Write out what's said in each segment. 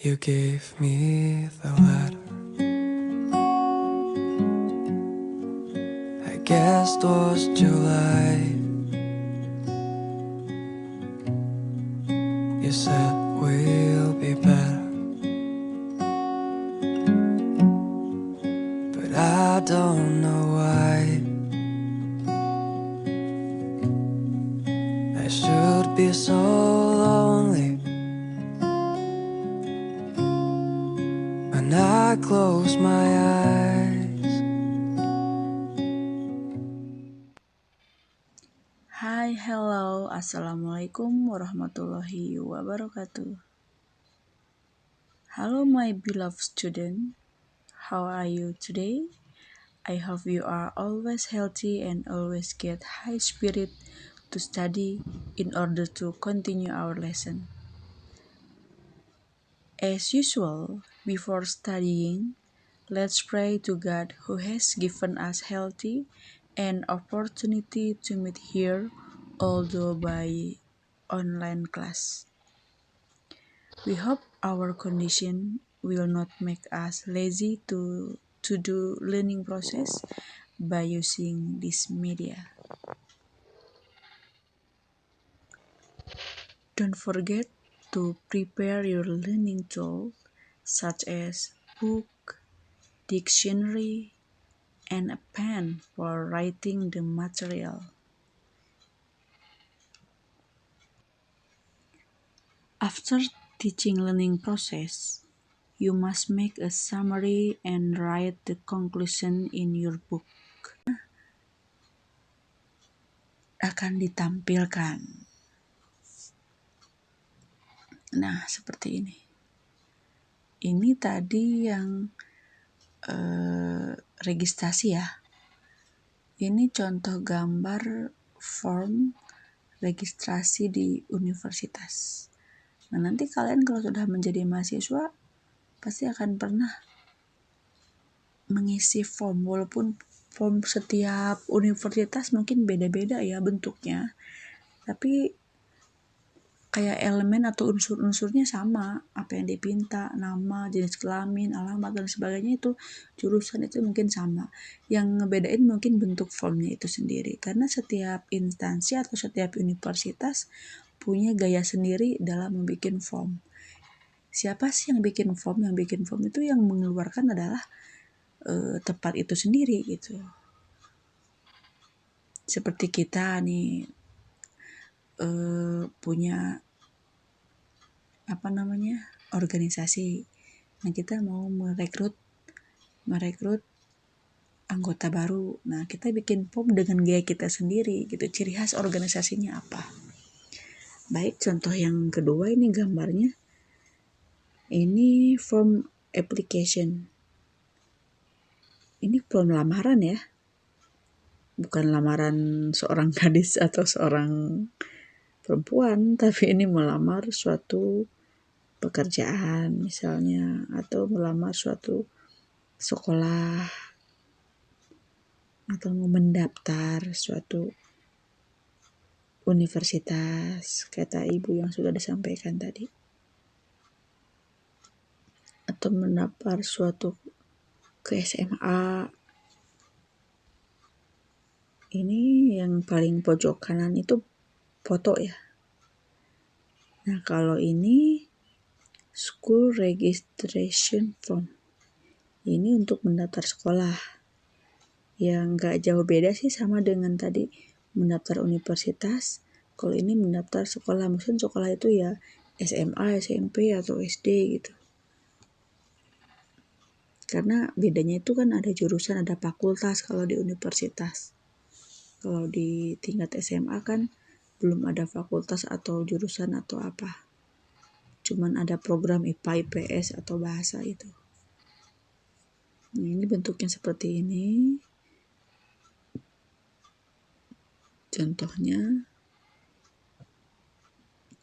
You gave me the letter. I guess it was July. You said we'll be better, but I don't know why. I should be so lonely when I close my eyes. Hai, hello, assalamualaikum warahmatullahi wabarakatuh. Hello, my beloved student. How are you today? I hope you are always healthy and always get high spirit to study in order to continue our lesson. As usual, before studying, let's pray to God who has given us healthy and opportunity to meet here, although by online class. We hope our condition will not make us lazy to do learning process by using this media. Don't forget to prepare your learning tool such as book, dictionary, and a pen for writing the material. After teaching learning process, you must make a summary and write the conclusion in your book. Akan ditampilkan. Nah, seperti ini. Ini tadi yang registrasi ya. Ini contoh gambar form registrasi di universitas. Nah, nanti kalian kalau sudah menjadi mahasiswa pasti akan pernah mengisi form, walaupun form setiap universitas mungkin beda-beda ya bentuknya. Tapi kayak elemen atau unsur-unsurnya sama, apa yang dipinta, nama, jenis kelamin, alamat, dan sebagainya itu jurusan itu mungkin sama. Yang ngebedain mungkin bentuk formnya itu sendiri, karena setiap instansi atau setiap universitas punya gaya sendiri dalam membuat form. Siapa sih yang bikin form? Yang bikin form itu yang mengeluarkan adalah tempat itu sendiri gitu. Seperti kita nih punya organisasi. Nah, kita mau merekrut anggota baru. Nah, kita bikin form dengan gaya kita sendiri gitu. Ciri khas organisasinya apa? Baik, contoh yang kedua ini gambarnya. Ini form application. Ini form lamaran ya. Bukan lamaran seorang gadis atau seorang perempuan, tapi ini melamar suatu pekerjaan misalnya, atau melamar suatu sekolah, atau mau mendaftar suatu universitas, kata ibu yang sudah disampaikan tadi, atau mendaftar suatu ke SMA. Ini yang paling pojok kanan itu foto ya. Nah, kalau ini school registration form, ini untuk mendaftar sekolah. Yang gak jauh beda sih sama dengan tadi mendaftar universitas. Kalau ini mendaftar sekolah, mungkin sekolah itu ya SMA, SMP, atau SD gitu. Karena bedanya itu kan ada jurusan, ada fakultas kalau di universitas. Kalau di tingkat SMA kan belum ada fakultas atau jurusan atau apa. Cuman ada program IPA, IPS, atau bahasa itu. Nah, ini bentuknya seperti ini. Contohnya.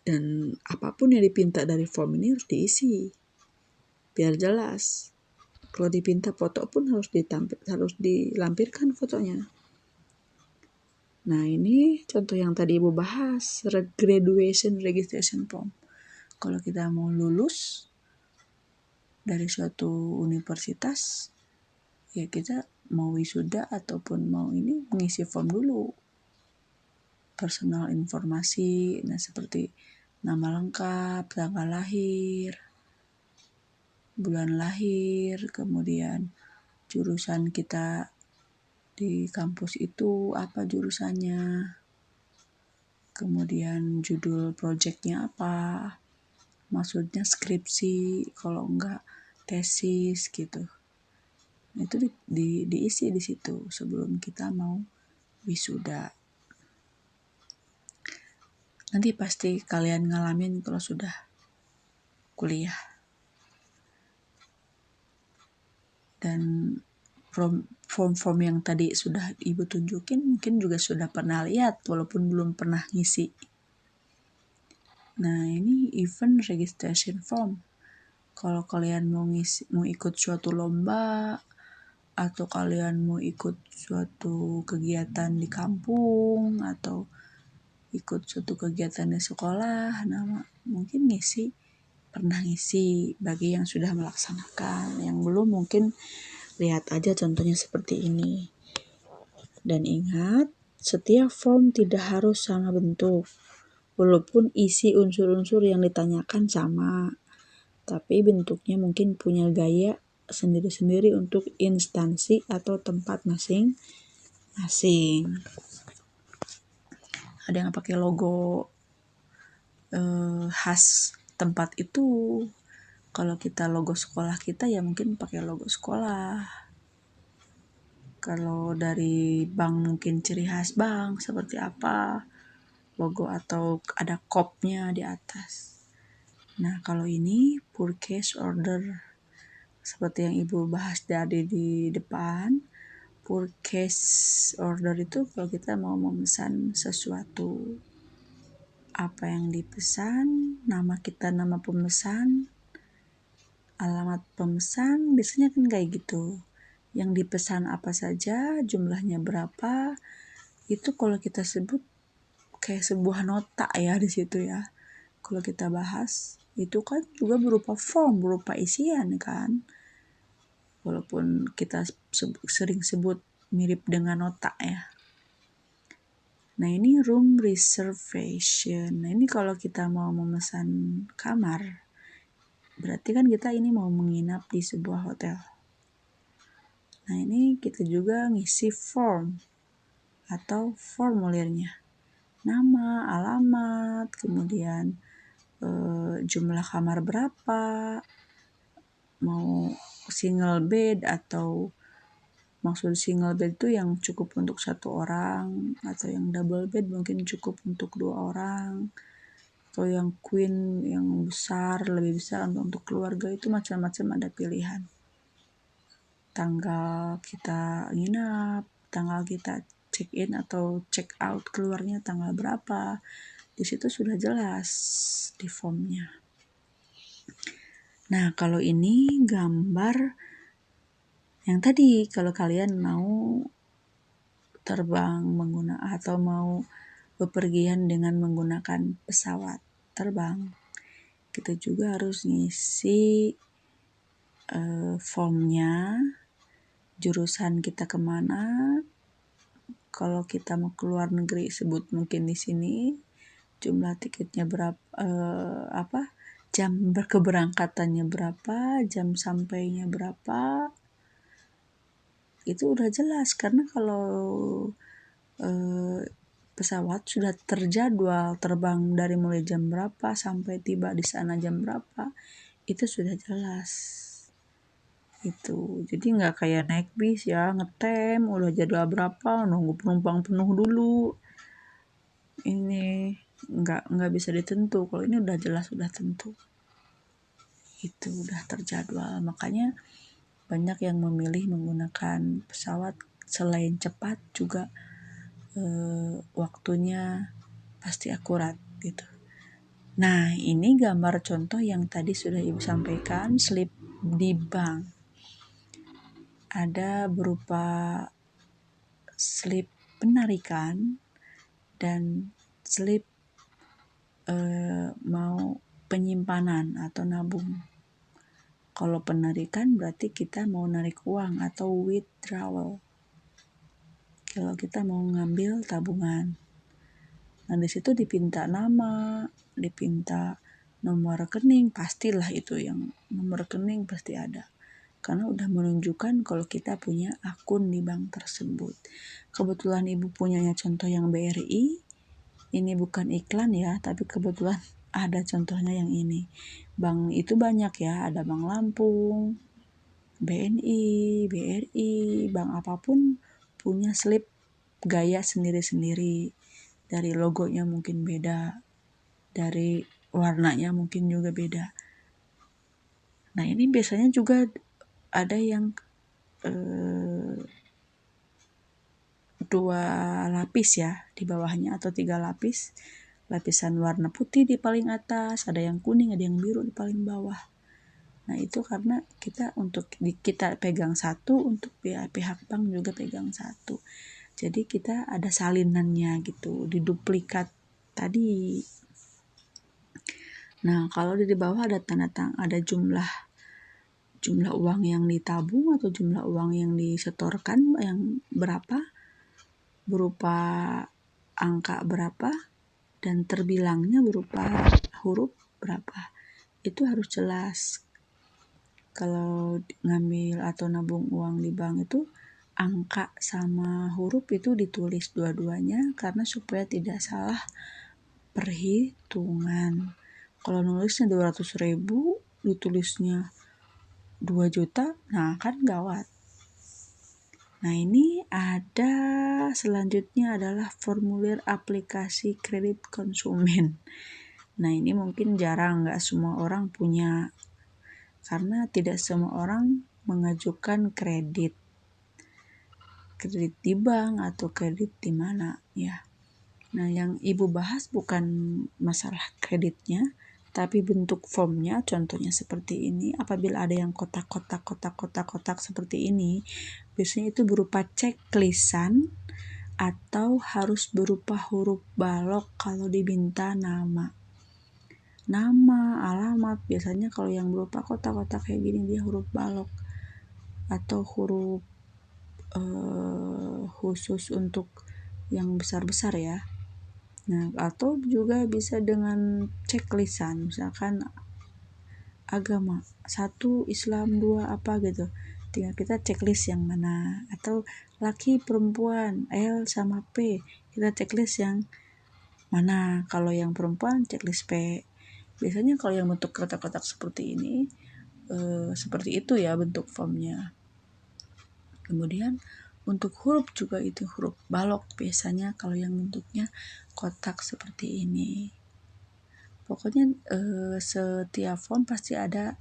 Dan apapun yang dipinta dari form ini harus diisi. Biar jelas. Kalau dipinta foto pun harus dilampirkan fotonya. Nah, ini contoh yang tadi Ibu bahas, graduation registration form. Kalau kita mau lulus, dari suatu universitas, ya kita mau wisuda ataupun mau ini mengisi form dulu, personal informasi, nah seperti nama lengkap, tanggal lahir, bulan lahir, kemudian jurusan kita di kampus itu apa jurusannya, kemudian judul proyeknya apa, maksudnya skripsi, kalau enggak tesis gitu. Itu diisi di situ sebelum kita mau wisuda. Nanti pasti kalian ngalamin kalau sudah kuliah. Dan form-form yang tadi sudah Ibu tunjukin mungkin juga sudah pernah lihat walaupun belum pernah ngisi. Nah, ini event registration form. Kalau kalian mau ikut suatu lomba atau kalian mau ikut suatu kegiatan di kampung atau ikut suatu kegiatan di sekolah, nah mungkin pernah ngisi bagi yang sudah melaksanakan. Yang belum mungkin lihat aja contohnya seperti ini. Dan ingat, setiap form tidak harus sama bentuk. Walaupun isi unsur-unsur yang ditanyakan sama, tapi bentuknya mungkin punya gaya sendiri-sendiri untuk instansi atau tempat masing-masing. Ada yang pakai logo khas tempat itu. Kalau kita logo sekolah kita ya mungkin pakai logo sekolah. Kalau dari bank mungkin ciri khas bank seperti apa, logo atau ada kopnya di atas. Nah, kalau ini purchase order seperti yang Ibu bahas tadi di depan, purchase order itu kalau kita mau memesan sesuatu, apa yang dipesan, nama kita, nama pemesan, alamat pemesan, biasanya kan kayak gitu. Yang dipesan apa saja, jumlahnya berapa, itu kalau kita sebut kayak sebuah nota ya di situ ya. Kalau kita bahas, itu kan juga berupa form, berupa isian kan. Walaupun kita sering sebut mirip dengan nota ya. Nah, ini room reservation. Nah, ini kalau kita mau memesan kamar, berarti kan kita ini mau menginap di sebuah hotel. Nah, ini kita juga ngisi form atau formulirnya. Nama, alamat, kemudian jumlah kamar berapa, mau single bed atau maksud single bed itu yang cukup untuk satu orang, atau yang double bed mungkin cukup untuk 2 orang, atau yang queen yang besar, lebih besar untuk keluarga, itu macam-macam ada pilihan. Tanggal kita nginap, tanggal kita check in atau check out keluarnya tanggal berapa, di situ sudah jelas di formnya. Nah, kalau ini gambar yang tadi, kalau kalian mau terbang atau mau bepergian dengan menggunakan pesawat terbang, kita juga harus ngisi formnya, jurusan kita kemana, kalau kita mau keluar negeri sebut mungkin di sini, jumlah tiketnya berapa, jam keberangkatannya berapa, jam sampainya berapa, itu udah jelas. Karena kalau pesawat sudah terjadwal terbang dari mulai jam berapa sampai tiba di sana jam berapa, itu sudah jelas. Itu jadi nggak kayak naik bis ya, ngetem udah jadwal berapa, nunggu penumpang penuh dulu, ini nggak bisa ditentu. Kalau ini udah jelas, udah tentu, itu udah terjadwal. Makanya banyak yang memilih menggunakan pesawat, selain cepat juga waktunya pasti akurat gitu. Nah, ini gambar contoh yang tadi sudah Ibu sampaikan, slip di bank. Ada berupa slip penarikan dan slip mau penyimpanan atau nabung. Kalau penarikan berarti kita mau narik uang atau withdrawal. Kalau kita mau ngambil tabungan. Nah, di situ dipinta nama, dipinta nomor rekening, pastilah itu yang nomor rekening pasti ada. Karena udah menunjukkan kalau kita punya akun di bank tersebut. Kebetulan ibu punyanya contoh yang BRI, ini bukan iklan ya, tapi kebetulan ada contohnya yang ini. Bank itu banyak ya, ada Bank Lampung, BNI, BRI, bank apapun punya slip gaya sendiri-sendiri. Dari logonya mungkin beda, dari warnanya mungkin juga beda. Nah, ini biasanya juga ada yang 2 lapis ya di bawahnya atau 3 lapis. Lapisan warna putih di paling atas, ada yang kuning, ada yang biru di paling bawah. Nah, itu karena kita pegang satu, untuk pihak bank juga pegang satu. Jadi kita ada salinannya gitu, diduplikat tadi. Nah, kalau di bawah ada ada jumlah uang yang ditabung atau jumlah uang yang disetorkan yang berapa, berupa angka berapa, dan terbilangnya berupa huruf berapa. Itu harus jelas. Kalau ngambil atau nabung uang di bank itu angka sama huruf itu ditulis dua-duanya karena supaya tidak salah perhitungan. Kalau nulisnya 200.000 ditulisnya 2 juta, nah kan gawat. Nah, ini ada selanjutnya adalah formulir aplikasi kredit konsumen. Nah, ini mungkin jarang, nggak semua orang punya, karena tidak semua orang mengajukan kredit di bank atau kredit di mana ya. Nah, yang ibu bahas bukan masalah kreditnya, tapi bentuk formnya. Contohnya seperti ini. Apabila ada yang kotak seperti ini, biasanya itu berupa checklistan atau harus berupa huruf balok kalau diminta nama, alamat. Biasanya kalau yang berupa kotak-kotak kayak gini dia huruf balok atau huruf khusus untuk yang besar-besar ya. Nah, atau juga bisa dengan checklistan, misalkan agama 1, Islam 2, apa gitu. Tinggal kita checklist yang mana. Atau laki perempuan, L sama P, kita checklist yang mana. Kalau yang perempuan checklist P. Biasanya kalau yang bentuk kotak-kotak seperti ini, seperti itu ya bentuk formnya. Kemudian untuk huruf juga itu huruf balok biasanya kalau yang bentuknya kotak seperti ini. Pokoknya setiap form pasti ada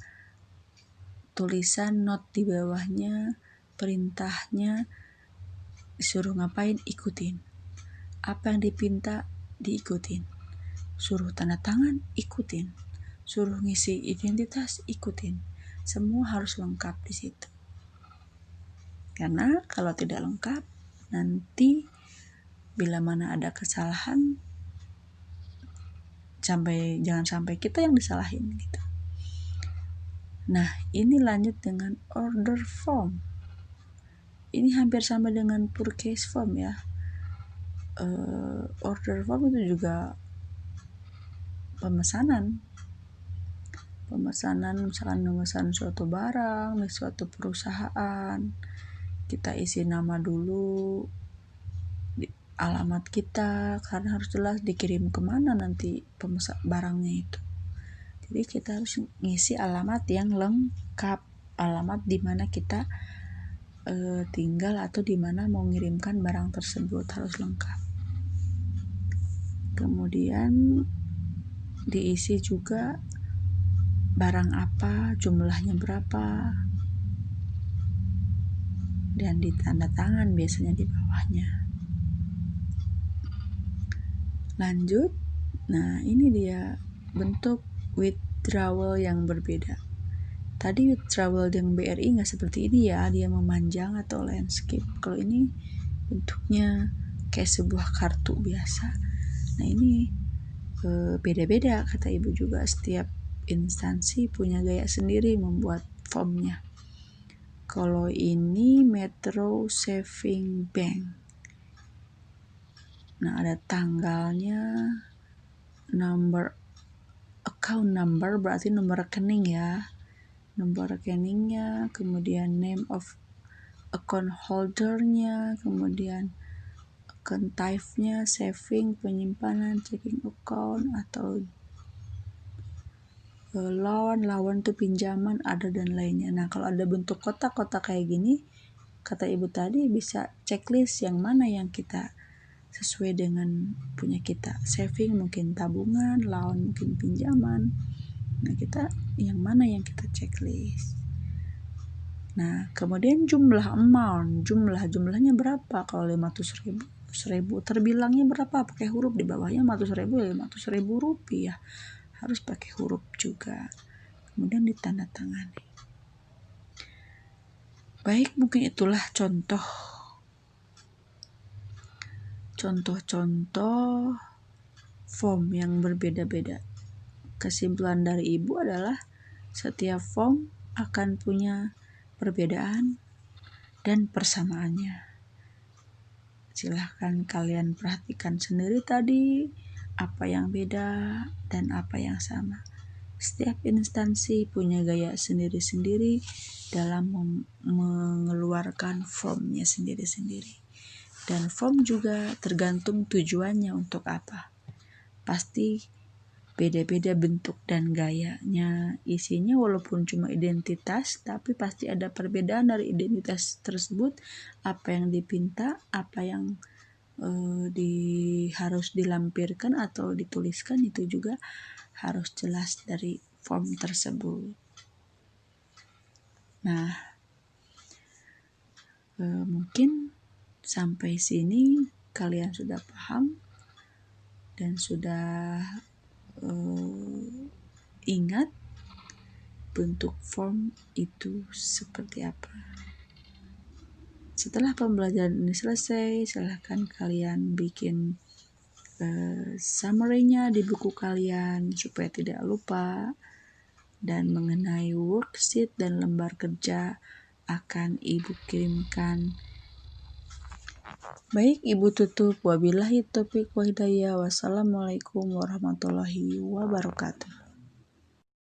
tulisan note di bawahnya, perintahnya, disuruh ngapain, ikutin. Apa yang dipinta, diikutin. Suruh tanda tangan, ikutin. Suruh ngisi identitas, ikutin. Semua harus lengkap di situ. Karena kalau tidak lengkap, nanti bila mana ada kesalahan, jangan sampai kita yang disalahin gitu. Nah, ini lanjut dengan order form. Ini hampir sama dengan purchase form ya. Order form itu juga pemesanan, misalkan memesan suatu barang di suatu perusahaan. Kita isi nama dulu, alamat kita, karena harus jelas dikirim kemana nanti barangnya itu. Jadi kita harus ngisi alamat yang lengkap, alamat di mana kita tinggal atau di mana mau ngirimkan barang tersebut harus lengkap. Kemudian diisi juga barang apa, jumlahnya berapa, dan ditanda tangan biasanya di bawahnya. Lanjut. Nah, ini dia bentuk withdrawal yang berbeda. Tadi withdrawal yang BRI nggak seperti ini ya, dia memanjang atau landscape. Kalau ini bentuknya kayak sebuah kartu biasa. Nah, ini beda-beda kata ibu juga. Setiap instansi punya gaya sendiri membuat formnya. Kalau ini Metro Saving Bank. Nah, ada tanggalnya, account number berarti nomor rekening ya. Nomor rekeningnya, kemudian name of account holdernya, kemudian account type-nya, saving, penyimpanan, checking account, atau loan itu pinjaman, ada dan lainnya. Nah, kalau ada bentuk kotak-kotak kayak gini, kata ibu tadi bisa checklist yang mana yang kita sesuai dengan punya kita. Saving mungkin tabungan, loan mungkin pinjaman. Nah, kita yang mana yang kita checklist. Nah, kemudian jumlah amount, jumlahnya berapa? Kalau 500.000 terbilangnya berapa? Pakai huruf, di bawahnya 500.000 rupiah. Harus pakai huruf juga. Kemudian ditandatangani. Baik, mungkin itulah contoh-contoh form yang berbeda-beda. Kesimpulan dari ibu adalah setiap form akan punya perbedaan dan persamaannya. Silahkan kalian perhatikan sendiri tadi apa yang beda dan apa yang sama. Setiap instansi punya gaya sendiri-sendiri dalam mengeluarkan formnya sendiri-sendiri. Dan form juga tergantung tujuannya untuk apa. Pasti beda-beda bentuk dan gayanya, isinya walaupun cuma identitas, tapi pasti ada perbedaan dari identitas tersebut. Apa yang dipinta, apa yang harus dilampirkan atau dituliskan, itu juga harus jelas dari form tersebut. Nah, mungkin sampai sini kalian sudah paham dan sudah ingat bentuk form itu seperti apa. Setelah pembelajaran ini selesai, silahkan kalian bikin summary-nya di buku kalian supaya tidak lupa. Dan mengenai worksheet dan lembar kerja akan ibu kirimkan. Baik, ibu tutup. Wabillahi taufiq wa hidayah. Wassalamualaikum warahmatullahi wabarakatuh.